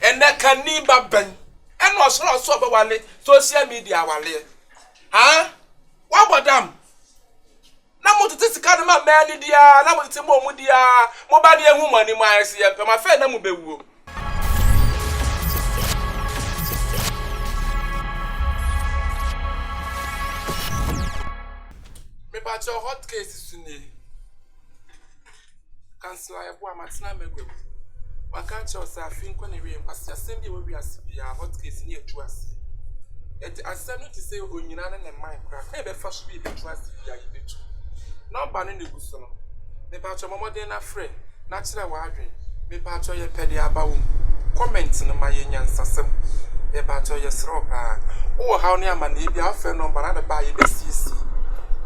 and that can need Ben. And was not so wale, social media wale. Huh? What about them? Now, what is the kind of man, dear? Now, what's the more, dear? Mobile woman in my eyes, my friend, I'm be woo. Me about your hot cases in the Council Yeboah, Matina Megweb. My country was a think when we was the same way we are hot case near to us. It as some to say, when you know, and Minecraft, never first be trust the idea. No banning the Gusono. Me about your mama, then a friend, natural warding. Me about your pedia about comments in my union system. About your throat. Oh, how near my neighbor, I fell on banana by the CC.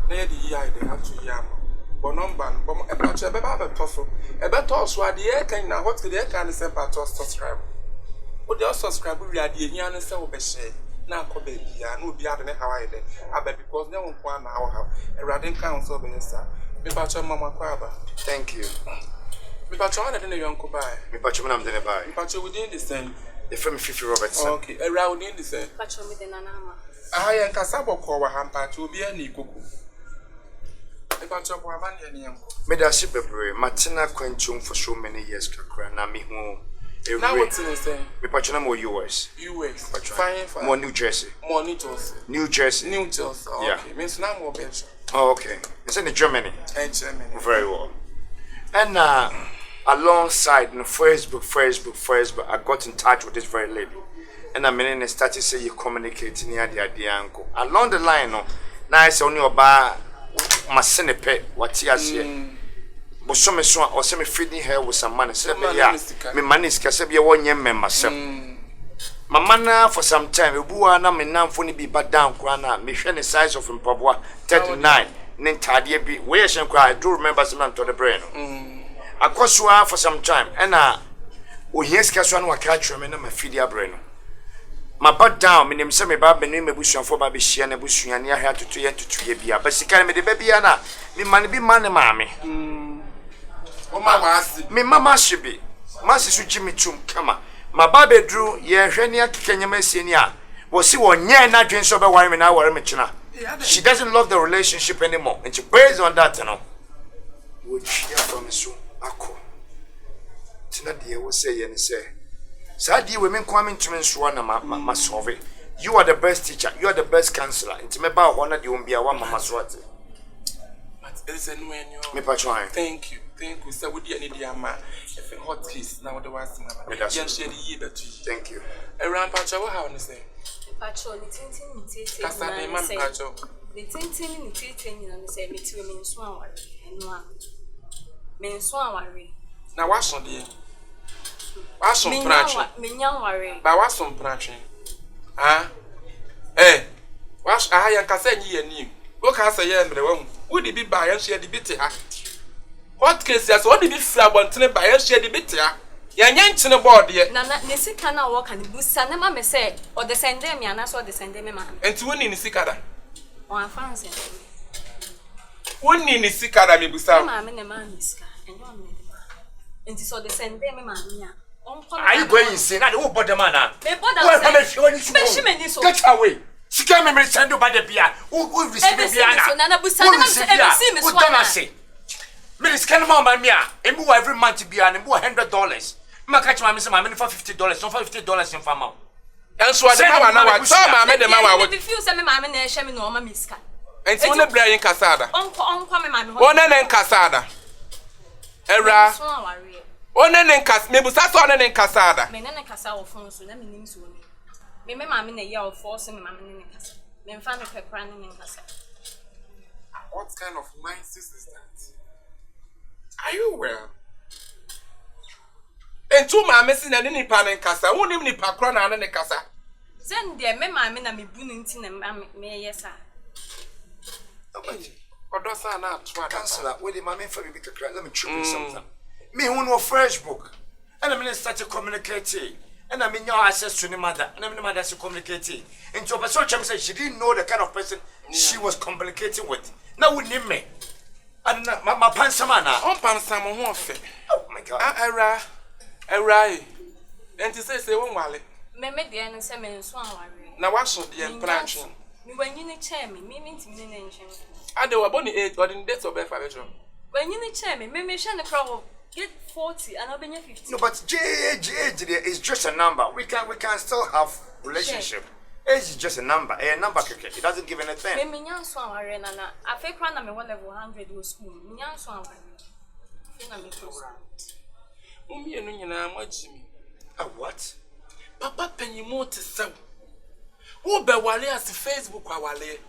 Near the year they have to yam. Bonumban, a patch of a tussle. A better so the air can now what the air can send part of subscribe. Would you subscribe? We are the young and so be shade. Now, could be no be out in a Hawaii. I bet because no one hour a riding council of the me patch your mamma quaba. Thank you. Me patch on it in a young cobai. Me patch your mum didn't buy. Me patch within the same. The film 50 Roberts. Okay, around in the same. Patch with an anama. I am Casabo call a hamper to be a nico. Me da ship Martina Quenchum for so many years na me home. Now what's in the same? Me patchina more US. Fine. More New Jersey. More New Jersey. New Jersey. New Jersey. Okay. Means now more bench. Oh, okay. It's in Germany. And Germany. Very well. And alongside Facebook, I got in touch with this very lady. And I mean, started say you communicating near the uncle. Along the line, no, now it's only about my pet, what he has here. But some is or semi feeding her with some money. So, me money is Cassabia 1 year member. My manna for some time, a boo and I'm in now funny be but down, Grana, me share the size of him, Pabua 39, Nintadia be where she cry. I do remember some to the brain. I cost for some time, and we hear Cassan will catch him in my feeder brain. My butt down, me name some about me name a bush for Baby Shiana Bush and near her to 2 years to 3 years, but she can't be the baby Anna. Me money be money, mammy. Oh, my me mamma should be. Master Jimmy Chum, come on. My baby drew, yeah, Henia Kenya Messinia. Was she one year not drink sober wine in our Michina? She doesn't love the relationship anymore, and she based on that, you know. Would she have from soon? Ako. Tina dear will say, and say. Sadly, women coming to me, my survey. You are the best teacher, you are the best counselor. It's me about one of you won't be a one mama swat. But listen, when you me patron. Thank you. So, would you need your man? If a hot kiss now, the was thank you. Around Pacho, how to say? Pacho, the tintin, Pacho. The tintin, and say, me to me, swan, and one. Men swan worry. Now, what's on the what's some branching? Me young worry. But what's some branching? Ah, eh, what's I can say ye and you? What can I say? Yeah, would it be by and share the bitter? What case as what did be flower by and share the bitter? Yan yanks in a board yet. Nana, Nissy cannot walk and boost Sanema, me say, or the send them, and that's what the send them, man. And to win in the cicada. One fancy. One in the cicada, me boost out. I'm in a man, and one. And so the send them, man. Are you going to say that? Oh, but the man, get away. She can't me send you by the beer. Who receive the beer? Who say? Miss Canama, Mia, and move every month to be an $100. My catch my miss my money for $50, not for $50 in farm. And so I saw my madam. I would refuse some mamma and Shammy Norma Miska. And so the Brian Casada. One and Casada. Era. One and Cas, maybe that's on and Casada. Men and Casa phones, so let me name soon. Me, mamma, in a year of force and mamma in the casa. Men found a pepper in Casa. What kind of mindset is that? Are you well? And 2 mammas in any pan and Casa, won't even Pacron and a Casa. Then dear, mamma, me bunning and mammy, yes, sir. Or does I not try to answer that? Wait, my man for me, let me choose something. Me who know fresh book, and I'm started communicating, and I'm in your access to the mother, and I'm in the mother to communicating. And so, but said she didn't know the kind of person she was communicating with. Now, we need me. And my pansamana, on pansam, oh my God, era, And to say one wale. Me the end say me nso anware. Na wa so de empranche. Me wanyi ni chair me ntimi ne nchen. Ade wa boni 8 or the date of birth abetro. Wanyi ni chair me hwe ne crowd get 40 and obenya 50. No, but age is just a number. We can still have relationship. Age is just a number. A number it doesn't give anything. Me nyanso anware na afi kra na me level 100 wo school. Me nyanso anware. Afi na me close. Umi enu nyina magimi. A what? Papa penyimu te sew. Wo be wale as Facebook awale.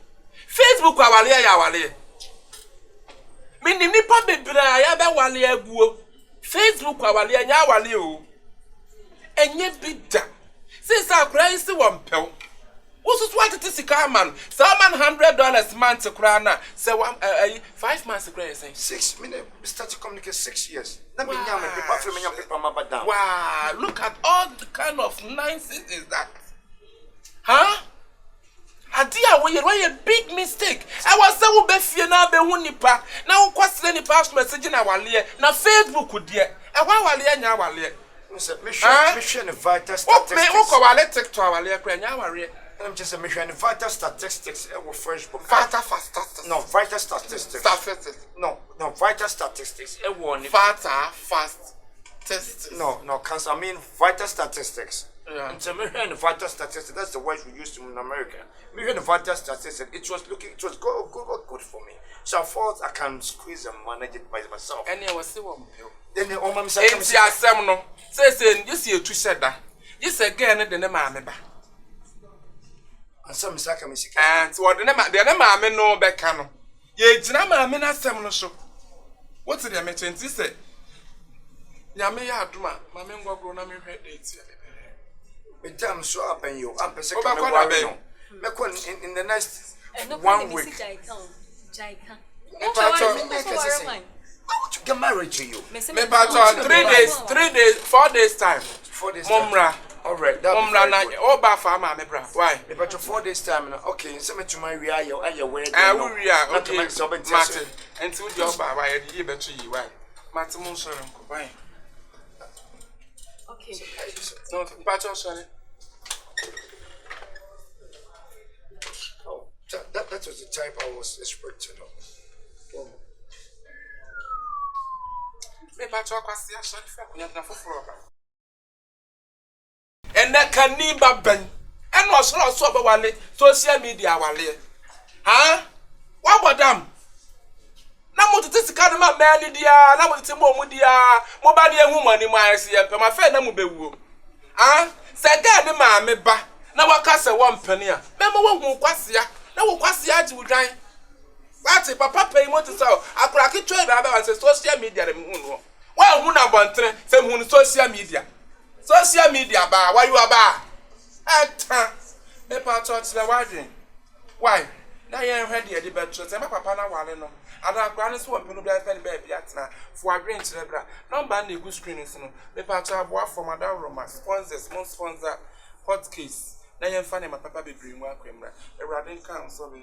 Facebook awale ya wale. Me ni nipa bebra ya be wale aguo. Facebook awale anya wale o. Enye bida. Since akura isi wonpew. Wo so what it is car man. Some man $100 month kura na. Say 5 months kura say 6 minutes. We start to communicate 6 years. Na me nyam paper frame nyam paper mabadam. Wow, look at all the kind of nonsense is that. Huh? Adia we a big mistake. I was say we be fie na be hu nipa. Na wo kwasle nipa message na wale. Na Facebook die. E wa wale nya wale. Me share the vital statistics. Me wo ko wale TikTok wale kra nya wale. I'm just me share the vital statistics e wo Facebook. Vital statistics. No, vital statistics. Statistics. No, vital statistics. E wo ni fast test. No, cancer. I mean vital statistics. Yeah. And so me hearing the vital statistics, that's the word we used to in America. Me hearing the vital statistics, it was good for me. So I thought I can squeeze and manage it by myself. And I was still one. Then the mama said, no. Say, you see, you said that. You said again, the name I and some saka me and what the name I no back. Ye, Jinama, I mean, I show. What's the name? He said, Yame Yaduma, my men go grown up in her dates. With time so up and you, I'm in the next 1 week. I want to get married to you. Me 3 days, 4 days time. 4 days. Mumra. All right. Mumra na oba farmer me bra. Why? Me but 4 days time now. Okay, so me to my we are wedding. We are okay. Martin. Until the oba why the year better you why? Martin Monson ko why? Okay. No, Pacho sorry. Oh, that was the type I was expecting. Me Pacho kwasi a sorry for kunya na foforo ba. Ena kaniba ben. En no so be wale social media wale. Ha? Wa bodam. Na mo tete sika no ma man dia, na mo tete mo mu dia, mo ba de ehu mani mo ayese ye pe ma fe na mo bewuo. Ha? Se ga ne ma me ba. Na waka se wo mpani a. Me mo wo hu kwase a. Na wo kwase a ji udwan. Wati papa pay mo to say akura ki twa ba ba say social media dem hu no. Wa hu na bontre say hu no social media. Social media ba why you aba? Eta. Me pa church la wadwen. Why? Na yen hwe de betre say my papa na wale no. Ada akura no so wo penu bia fa ni ba bia tena. Fo adwen kire bra. Number na egu screen no. Me pa cha aboa for madam Roma sponsors, mon sponsor hot case. Na yen fa ne my papa bebre mu akwemra. Ewrade kan so be